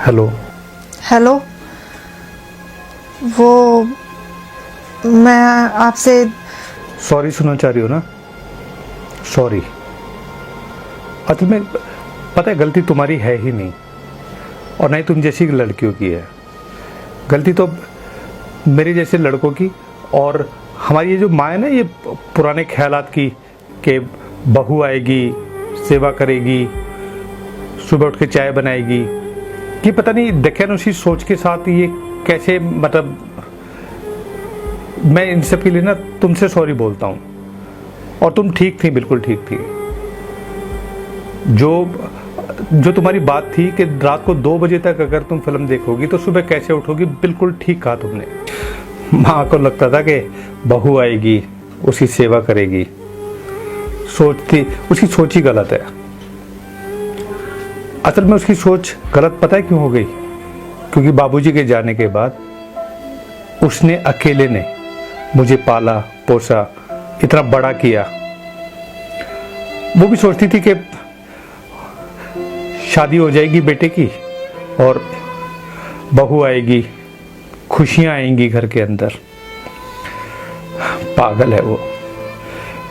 Hello. Hello. वो मैं आपसे सॉरी सुनना चाह रही हो ना? सॉरी। असल में पता है, गलती तुम्हारी है ही नहीं, और नहीं तुम जैसी लड़कियों की है। गलती तो मेरे जैसे लड़कों की, और हमारी ये जो माँ है ना, ये पुराने ख्यालात की कि बहू आएगी, सेवा करेगी, सुबह उठ के चाय बनाएगी, कि पता नहीं देखे ना उसी सोच के साथ ये कैसे, मतलब मैं इन सब के लिए ना तुमसे सॉरी बोलता हूँ। और तुम ठीक थी, बिल्कुल ठीक थी। जो तुम्हारी बात थी कि रात को 2 बजे तक अगर तुम फिल्म देखोगी तो सुबह कैसे उठोगी, बिल्कुल ठीक कहा तुमने। माँ को लगता था कि बहू आएगी, उसकी सेवा करेगी, उसकी सोच ही गलत है। असल में उसकी सोच गलत पता है क्यों हो गई? क्योंकि बाबूजी के जाने के बाद उसने अकेले ने मुझे पाला पोसा, इतना बड़ा किया। वो भी सोचती थी कि शादी हो जाएगी बेटे की और बहू आएगी, खुशियां आएंगी घर के अंदर। पागल है वो।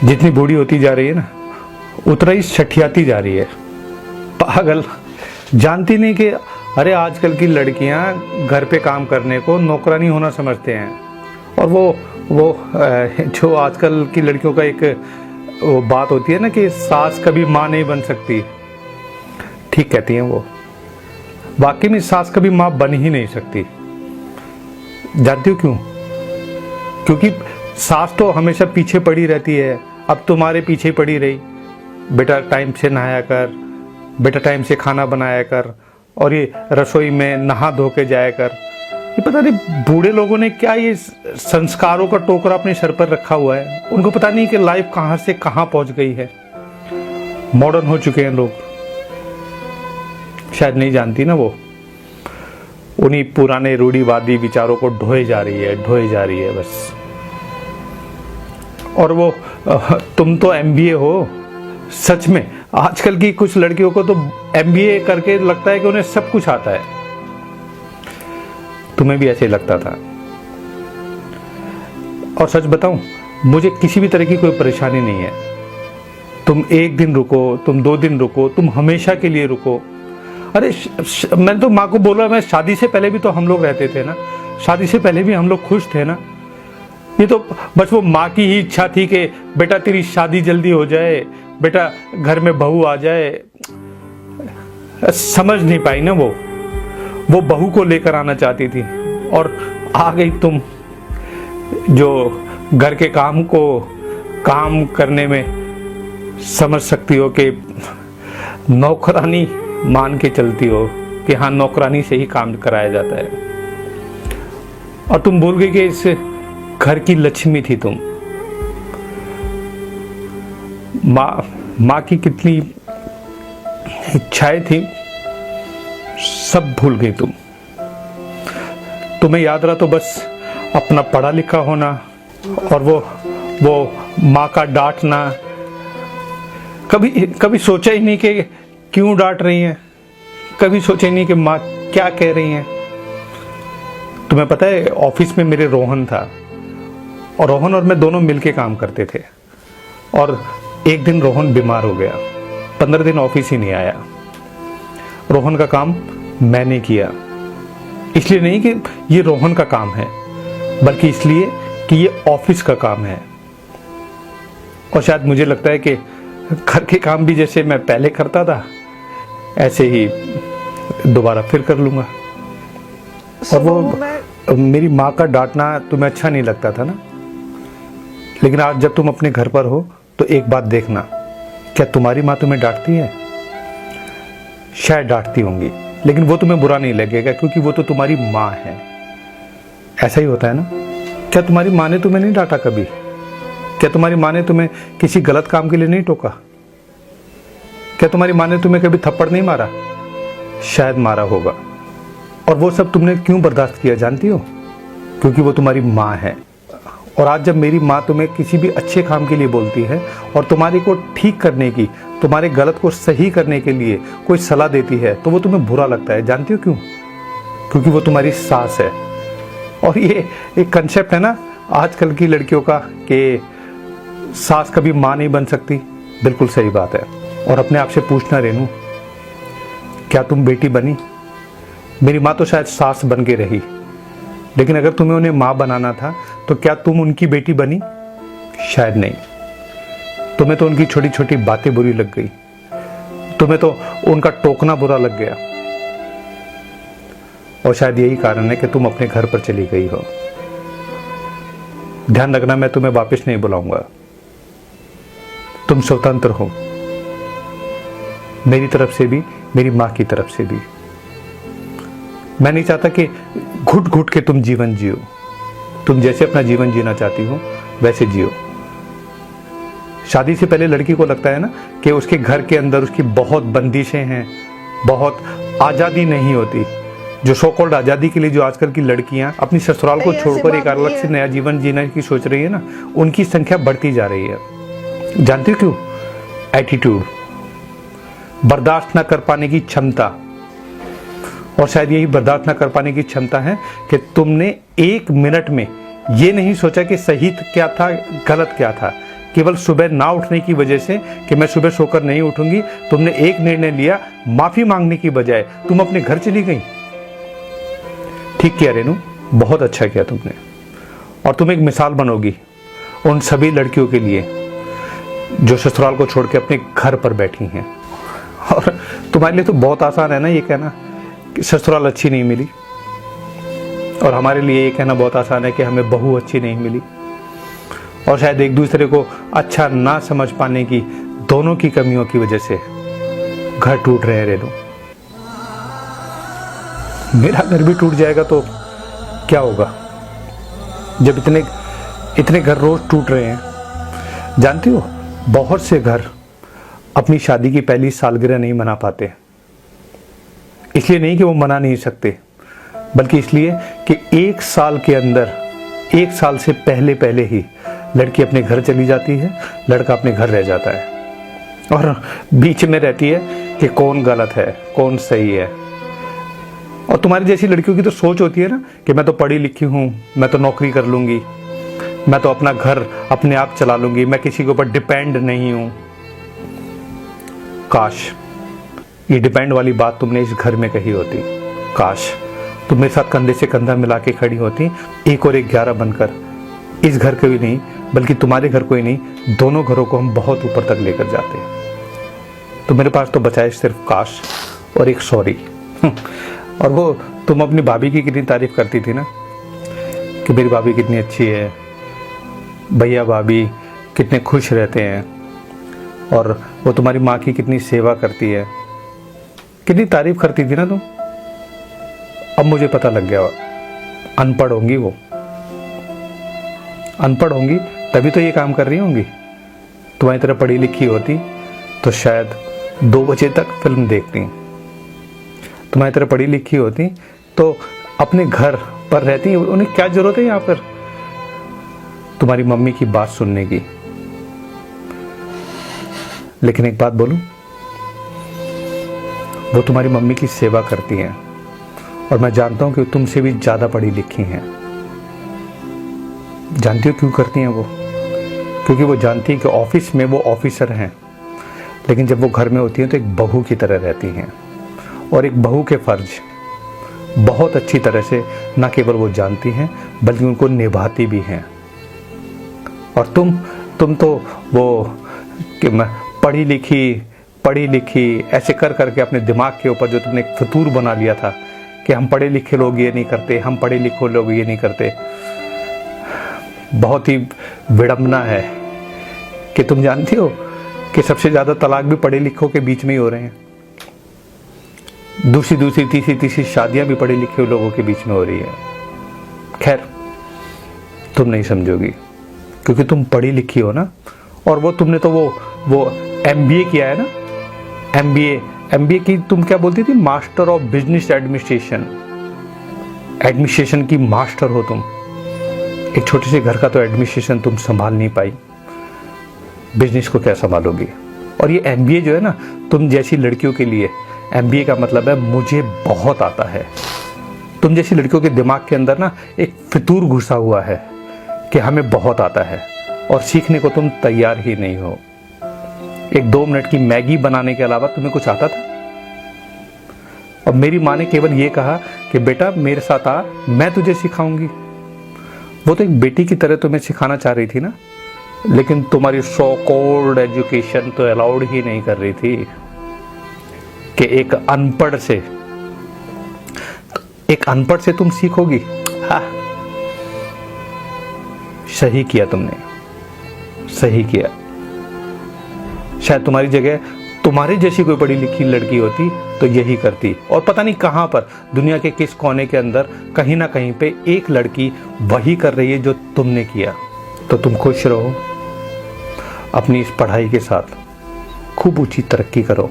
जितनी बूढ़ी होती जा रही है ना, उतना ही सठियाती जा रही है। पागल। जानती नहीं कि अरे आजकल की लड़कियां घर पे काम करने को नौकरानी होना समझते हैं। और वो जो आजकल की लड़कियों का एक वो बात होती है ना कि सास कभी माँ नहीं बन सकती, ठीक कहती हैं वो। वाकई में सास कभी माँ बन ही नहीं सकती। जानती हो क्यों? क्योंकि सास तो हमेशा पीछे पड़ी रहती है। अब तुम्हारे पीछे पड़ी रही, बेटा टाइम से नहाया कर, बेटा टाइम से खाना बनाया कर, और ये रसोई में नहा धो के जाया कर। ये पता नहीं बूढ़े लोगों ने क्या ये संस्कारों का टोकरा अपने सर पर रखा हुआ है। उनको पता नहीं कि लाइफ कहां से कहां पहुंच गई है। मॉडर्न हो चुके हैं लोग, शायद नहीं जानती ना वो। उन्हीं पुराने रूढ़िवादी विचारों को ढोए जा रही है बस। और वो तुम तो एमबीए हो। सच में आजकल की कुछ लड़कियों को तो एमबीए करके लगता है कि उन्हें सब कुछ आता है। तुम्हें भी ऐसे लगता था। और सच बताऊं, मुझे किसी भी तरह की कोई परेशानी नहीं है। तुम 1 दिन रुको, तुम 2 दिन रुको, तुम हमेशा के लिए रुको। अरे मैंने तो माँ को बोला, मैं शादी से पहले भी तो हम लोग रहते थे ना, शादी से पहले भी हम लोग खुश थे ना। ये तो बस वो माँ की ही इच्छा थी कि बेटा तेरी शादी जल्दी हो जाए, बेटा घर में बहू आ जाए। समझ नहीं पाई ना वो बहू को लेकर आना चाहती थी, और आ गई तुम जो घर के काम को काम करने में समझ सकती हो कि नौकरानी मान के चलती हो कि हाँ नौकरानी से ही काम कराया जाता है। और तुम भूल गई कि इस घर की लक्ष्मी थी तुम। माँ की कितनी इच्छाएं थी, सब भूल गई तुम। तुम्हें याद रहा तो बस अपना पढ़ा लिखा होना, और वो माँ का डांटना। कभी सोचा ही नहीं कि क्यों डांट रही हैं, कभी सोचा ही नहीं कि माँ क्या कह रही हैं। तुम्हें पता है, ऑफिस में मेरे रोहन था, और रोहन और मैं दोनों मिलके काम करते थे। और एक दिन रोहन बीमार हो गया, 15 दिन ऑफिस ही नहीं आया। रोहन का काम मैंने किया, इसलिए नहीं कि ये रोहन का काम है, बल्कि इसलिए कि ये ऑफिस का काम है। और शायद मुझे लगता है कि घर के काम भी जैसे मैं पहले करता था, ऐसे ही दोबारा फिर कर लूंगा। और वो मेरी माँ का डांटना तुम्हें अच्छा नहीं लगता था ना, लेकिन आज जब तुम अपने घर पर हो तो एक बात देखना, क्या तुम्हारी माँ तुम्हें डांटती है? शायद डांटती होंगी, लेकिन वो तुम्हें बुरा नहीं लगेगा, क्योंकि वो तो तुम्हारी माँ है। ऐसा ही होता है ना? क्या तुम्हारी माँ ने तुम्हें नहीं डांटा कभी? क्या तुम्हारी माँ ने तुम्हें किसी गलत काम के लिए नहीं टोका? क्या तुम्हारी माँ ने तुम्हें कभी थप्पड़ नहीं मारा? शायद मारा होगा। और वो सब तुमने क्यों बर्दाश्त किया जानती हो? क्योंकि वो तुम्हारी माँ है। और आज जब मेरी माँ तुम्हें किसी भी अच्छे काम के लिए बोलती है और तुम्हारे को ठीक करने की, तुम्हारे गलत को सही करने के लिए कोई सलाह देती है, तो वो तुम्हें बुरा लगता है। जानती हो क्यों? क्योंकि वो तुम्हारी सास है। और ये एक कंसेप्ट है ना आजकल की लड़कियों का कि सास कभी माँ नहीं बन सकती। बिल्कुल सही बात है। और अपने आप से पूछना रेनू, क्या तुम बेटी बनी? मेरी माँ तो शायद सास बन के रही, लेकिन अगर तुम्हें उन्हें माँ बनाना था तो क्या तुम उनकी बेटी बनी? शायद नहीं। तुम्हें तो उनकी छोटी छोटी बातें बुरी लग गई, तुम्हें तो उनका टोकना बुरा लग गया, और शायद यही कारण है कि तुम अपने घर पर चली गई हो। ध्यान रखना, मैं तुम्हें वापस नहीं बुलाऊंगा। तुम स्वतंत्र हो, मेरी तरफ से भी, मेरी माँ की तरफ से भी। मैं नहीं चाहता कि घुट घुट के तुम जीवन जियो। तुम जैसे अपना जीवन जीना चाहती हो वैसे जियो। शादी से पहले लड़की को लगता है ना कि उसके घर के अंदर उसकी बहुत बंदिशें हैं, बहुत आज़ादी नहीं होती। जो सो कॉल्ड आज़ादी के लिए जो आजकल की लड़कियां अपनी ससुराल को छोड़कर एक अलग से नया जीवन जीने की सोच रही है ना, उनकी संख्या बढ़ती जा रही है। जानती हो क्यों? एटीट्यूड, बर्दाश्त न कर पाने की क्षमता। और शायद यही बर्दाश्त न कर पाने की क्षमता है कि तुमने एक मिनट में ये नहीं सोचा कि सही क्या था, गलत क्या था। केवल सुबह ना उठने की वजह से कि मैं सुबह सोकर नहीं उठूंगी, तुमने एक निर्णय लिया, माफी मांगने की बजाय तुम अपने घर चली गई। ठीक किया रेनू, बहुत अच्छा किया तुमने। और तुम एक मिसाल बनोगी उन सभी लड़कियों के लिए जो ससुराल को छोड़ के अपने घर पर बैठी हैं। और तुम्हारे लिए तो बहुत आसान है ना ये कहना कि ससुराल अच्छी नहीं मिली, और हमारे लिए ये कहना बहुत आसान है कि हमें बहू अच्छी नहीं मिली। और शायद एक दूसरे को अच्छा ना समझ पाने की दोनों की कमियों की वजह से घर टूट रहे हैं रेनू। मेरा घर भी टूट जाएगा तो क्या होगा, जब इतने घर रोज टूट रहे हैं। जानती हो, बहुत से घर अपनी शादी की पहली सालगिरह नहीं मना पाते। इसलिए नहीं कि वो मना नहीं सकते, बल्कि इसलिए कि एक साल के अंदर, एक साल से पहले ही लड़की अपने घर चली जाती है, लड़का अपने घर रह जाता है, और बीच में रहती है कि कौन गलत है कौन सही है। और तुम्हारी जैसी लड़कियों की तो सोच होती है ना कि मैं तो पढ़ी लिखी हूं, मैं तो नौकरी कर लूंगी, मैं तो अपना घर अपने आप चला लूंगी, मैं किसी के ऊपर डिपेंड नहीं हूं। काश ये डिपेंड वाली बात तुमने इस घर में कही होती। काश तुम मेरे साथ कंधे से कंधा मिला के खड़ी होती, एक और एक 11 बनकर। इस घर को ही नहीं, बल्कि तुम्हारे घर को ही नहीं, दोनों घरों को हम बहुत ऊपर तक लेकर जाते। तो मेरे पास तो बचा है सिर्फ काश और एक सॉरी। और वो तुम अपनी भाभी की कितनी तारीफ करती थी ना कि मेरी भाभी कितनी अच्छी है, भैया भाभी कितने खुश रहते हैं, और वो तुम्हारी माँ की कितनी सेवा करती है, कितनी तारीफ करती थी ना तुम। अब मुझे पता लग गया, अनपढ़ होंगी वो, अनपढ़ होंगी तभी तो ये काम कर रही होंगी। तुम्हारी तरह पढ़ी लिखी होती तो शायद 2 बजे तक फिल्म देखती, तुम्हारी तरह पढ़ी लिखी होती तो अपने घर पर रहती। उन्हें क्या जरूरत है यहाँ पर तुम्हारी मम्मी की बात सुनने की। लेकिन एक बात बोलूं, वो तुम्हारी मम्मी की सेवा करती हैं, और मैं जानता हूं कि तुमसे भी ज्यादा पढ़ी लिखी हैं। जानती हो क्यों करती हैं वो? क्योंकि वो जानती है कि ऑफिस में वो ऑफिसर हैं, लेकिन जब वो घर में होती हैं तो एक बहू की तरह रहती हैं, और एक बहू के फर्ज बहुत अच्छी तरह से न केवल वो जानती हैं बल्कि उनको निभाती भी हैं। और तुम तो वो कि मैं पढ़ी लिखी ऐसे कर करके अपने दिमाग के ऊपर जो तुमने एक फितूर बना लिया था कि हम पढ़े लिखे लोग ये नहीं करते, हम पढ़े लिखे लोग ये नहीं करते। बहुत ही विडंबना है कि तुम जानती हो कि सबसे ज्यादा तलाक भी पढ़े लिखों के बीच में ही हो रहे हैं। दूसरी तीसरी शादियां भी पढ़े लिखे लोगों के बीच में हो रही है। खैर, तुम नहीं समझोगी क्योंकि तुम पढ़ी लिखी हो ना, और वो तुमने तो वो MBA किया है ना। MBA की तुम क्या बोलती थी? मास्टर ऑफ बिजनेस एडमिनिस्ट्रेशन की मास्टर हो तुम। एक छोटे से घर का तो एडमिनिस्ट्रेशन तुम संभाल नहीं पाई, बिजनेस को क्या संभालोगी? और ये एमबीए जो है ना, तुम जैसी लड़कियों के लिए एमबीए का मतलब है मुझे बहुत आता है। तुम जैसी लड़कियों के दिमाग के अंदर ना एक फितूर घुसा हुआ है कि हमें बहुत आता है और सीखने को तुम तैयार ही नहीं हो। एक 2 मिनट की मैगी बनाने के अलावा तुम्हें कुछ आता था? और मेरी माँ ने केवल ये कहा कि बेटा मेरे साथ आ, मैं तुझे सिखाऊंगी। वो तो एक बेटी की तरह तुम्हें सिखाना चाह रही थी ना, लेकिन तुम्हारी सो कॉल्ड एजुकेशन तो अलाउड ही नहीं कर रही थी कि एक अनपढ़ से तुम सीखोगी। हाँ, सही किया तुमने, सही किया। शायद तुम्हारी जगह तुम्हारी जैसी कोई पढ़ी लिखी लड़की होती तो यही करती। और पता नहीं कहां पर दुनिया के किस कोने के अंदर कहीं ना कहीं पे एक लड़की वही कर रही है जो तुमने किया। तो तुम खुश रहो अपनी इस पढ़ाई के साथ, खूब ऊंची तरक्की करो,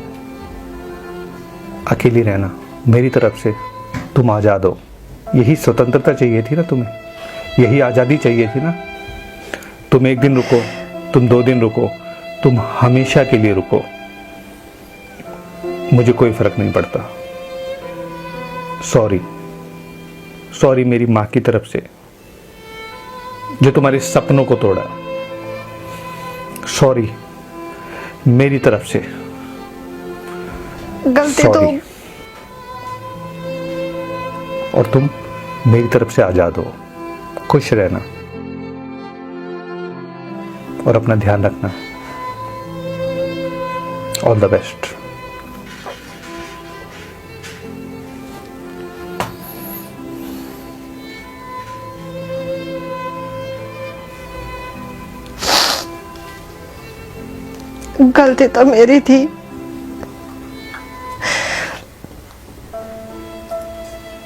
अकेली रहना। मेरी तरफ से तुम आज़ाद हो। यही स्वतंत्रता चाहिए थी ना तुम्हें, यही आज़ादी चाहिए थी ना। तुम 1 दिन रुको, तुम 2 दिन रुको, तुम हमेशा के लिए रुको, मुझे कोई फर्क नहीं पड़ता। सॉरी मेरी माँ की तरफ से जो तुम्हारे सपनों को तोड़ा। सॉरी मेरी तरफ से, गलती तो सॉरी। और तुम मेरी तरफ से आजाद हो। खुश रहना और अपना ध्यान रखना। All the best. गलती तो मेरी थी।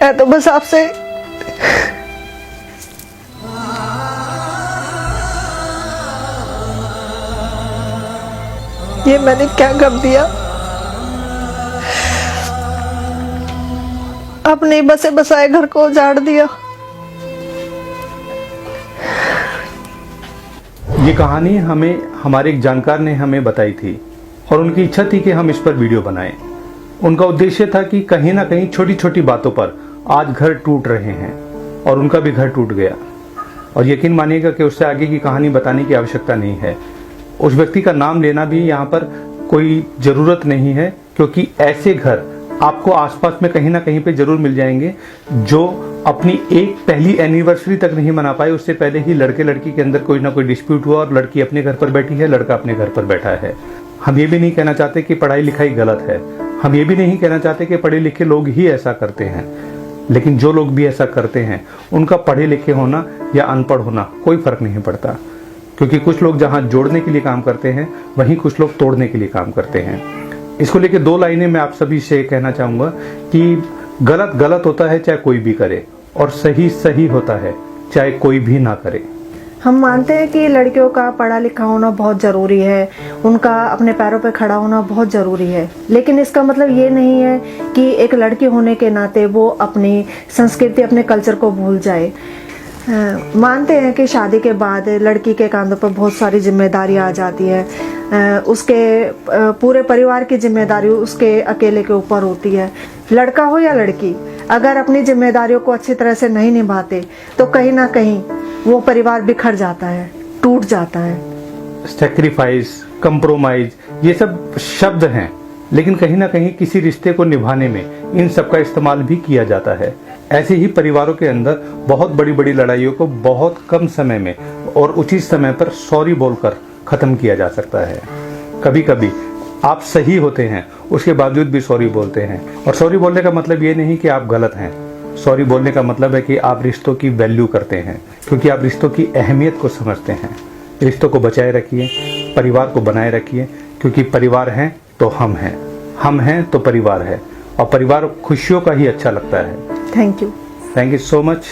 मैं तो बस आपसे ये मैंने क्या कर दिया? अपने बसे बसाए घर को उजाड़ दिया। ये कहानी हमें हमारे एक जानकार ने हमें बताई थी और उनकी इच्छा थी कि हम इस पर वीडियो बनाएं। उनका उद्देश्य था कि कहीं ना कहीं छोटी छोटी बातों पर आज घर टूट रहे हैं और उनका भी घर टूट गया। और यकीन मानिएगा कि उससे आगे की कहानी बताने की आवश्यकता नहीं है। उस व्यक्ति का नाम लेना भी यहाँ पर कोई ज़रूरत नहीं है, क्योंकि ऐसे घर आपको आसपास में कहीं ना कहीं पे जरूर मिल जाएंगे जो अपनी एक पहली एनिवर्सरी तक नहीं मना पाए, उससे पहले ही लड़के लड़की के अंदर कोई ना कोई डिस्प्यूट हुआ और लड़की अपने घर पर बैठी है, लड़का अपने घर पर बैठा है। हम ये भी नहीं कहना चाहते कि पढ़ाई लिखाई गलत है, हम ये भी नहीं कहना चाहते कि पढ़े लिखे लोग ही ऐसा करते हैं, लेकिन जो लोग भी ऐसा करते हैं उनका पढ़े लिखे होना या अनपढ़ होना कोई फर्क नहीं पड़ता। क्योंकि कुछ लोग जहां जोड़ने के लिए काम करते हैं वहीं कुछ लोग तोड़ने के लिए काम करते हैं। इसको लेके 2 लाइनें मैं आप सभी से कहना चाहूंगा कि गलत गलत होता है चाहे कोई भी करे, और सही सही होता है चाहे कोई भी ना करे। हम मानते हैं कि लड़कियों का पढ़ा लिखा होना बहुत ज़रूरी है, उनका अपने पैरों पर खड़ा होना बहुत ज़रूरी है, लेकिन इसका मतलब ये नहीं है कि एक लड़की होने के नाते वो अपनी संस्कृति अपने कल्चर को भूल जाए। मानते हैं कि शादी के बाद लड़की के कांधों पर बहुत सारी जिम्मेदारी आ जाती है, उसके पूरे परिवार की जिम्मेदारी उसके अकेले के ऊपर होती है। लड़का हो या लड़की, अगर अपनी जिम्मेदारियों को अच्छी तरह से नहीं निभाते तो कहीं ना कहीं वो परिवार बिखर जाता है, टूट जाता है। सैक्रिफाइस, कंप्रोमाइज, ये सब शब्द हैं, लेकिन कहीं ना कहीं किसी रिश्ते को निभाने में इन सब का इस्तेमाल भी किया जाता है। ऐसे ही परिवारों के अंदर बहुत बड़ी बड़ी लड़ाइयों को बहुत कम समय में और उचित समय पर सॉरी बोलकर खत्म किया जा सकता है। कभी कभी आप सही होते हैं, उसके बावजूद भी सॉरी बोलते हैं, और सॉरी बोलने का मतलब ये नहीं कि आप गलत हैं। सॉरी बोलने का मतलब है कि आप रिश्तों की वैल्यू करते हैं, क्योंकि आप रिश्तों की अहमियत को समझते हैं। रिश्तों को बचाए रखिए, परिवार को बनाए रखिए, क्योंकि परिवार हैं तो हम हैं तो परिवार है, और परिवार खुशियों का ही अच्छा लगता है। Thank you so much.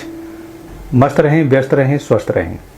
मस्त रहें, व्यस्त रहें, स्वस्थ रहें।